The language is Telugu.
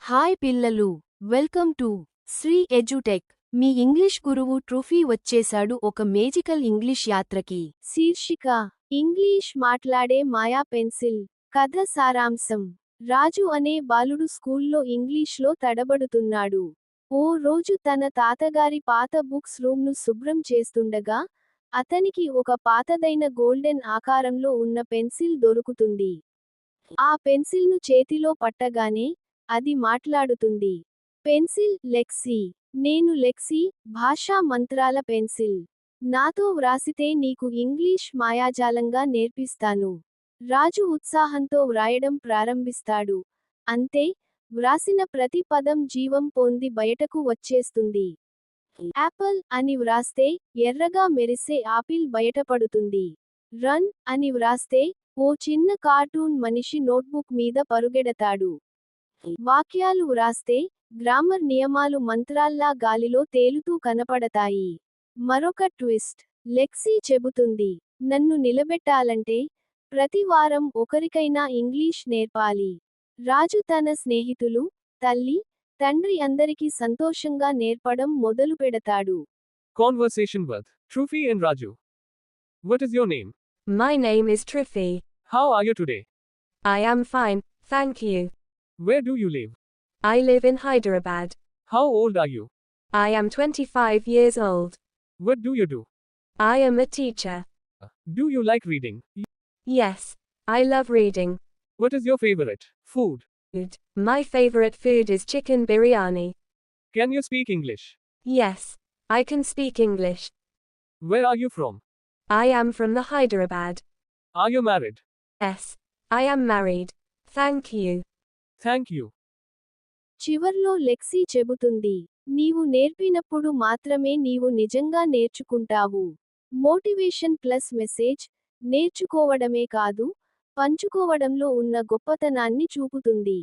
హాయ్ పిల్లలు, వెల్కమ్ టు శ్రీ ఎడ్యుటెక్. మీ ఇంగ్లీష్ గురువు ట్రూఫీ వచ్చేశాడు ఒక మేజికల్ ఇంగ్లీష్ యాత్రకి. శీర్షిక: ఇంగ్లీష్ మాట్లాడే మాయా పెన్సిల్. కథ సారాంశం: రాజు అనే బాలుడు స్కూల్లో ఇంగ్లీష్లో తడబడుతున్నాడు. ఓ రోజు తన తాతగారి పాత బుక్స్ రూమ్ను శుభ్రం చేస్తుండగా, అతనికి ఒక పాతదైన గోల్డెన్ ఆకారంలో ఉన్న పెన్సిల్ దొరుకుతుంది. ఆ పెన్సిల్ను చేతిలో పట్టగానే అది మాట్లాడుతుంది. పెన్సిల్ లెక్సీ. నేను లెక్సీ, భాషా మంత్రాల పెన్సిల్. నాతో వ్రాసితే నీకు ఇంగ్లీష్ మాయాజాలంగా నేర్పిస్తాను. రాజు ఉత్సాహంతో వ్రాయడం ప్రారంభిస్తాడు. అంతే, వ్రాసిన ప్రతి పదం జీవం పొంది బయటకు వచ్చేస్తుంది. యాపిల్ అని వ్రాస్తే ఎర్రగా మెరిసే ఆపిల్ బయటపడుతుంది. రన్ అని వ్రాస్తే ఓ చిన్న కార్టూన్ మనిషి నోట్బుక్ మీద పరుగెడతాడు. వాక్యాలు వ్రాస్తే గ్రామర్ నియమాలు మంత్రాల్లా గాలిలో తేలుతూ కనపడతాయి. మరొక ట్విస్ట్: లెక్సీ చెబుతుంది, నన్ను నిలబెట్టాలంటే ప్రతి వారం ఒకరికైనా ఇంగ్లీష్ నేర్పాలి. రాజు తన స్నేహితులు, తల్లి, తండ్రి అందరికీ సంతోషంగా నేర్పడం మొదలుపెడతాడు. Conversation with Truffy and Raju. What is your name? My name is Triffy. How are you today? I am fine, thank you. Where do you live? I live in Hyderabad. How old are you? I am 25 years old. What do you do? I am a teacher. Do you like reading? Yes, I love reading. What is your favorite food? My favorite food is chicken biryani. Can you speak English? Yes, I can speak English. Where are you from? I am from the Hyderabad. Are you married? Yes, I am married. Thank you. Thank you. చివర్లో లెక్సీ చెబుతుంది, నీవు నేర్పినప్పుడు మాత్రమే నీవు నిజంగా నేర్చుకుంటావు. మోటివేషన్ ప్లస్ మెసేజ్: నేర్చుకోవడమే కాదు, పంచుకోవడంలో ఉన్న గొప్పతనాన్ని చూపుతుంది.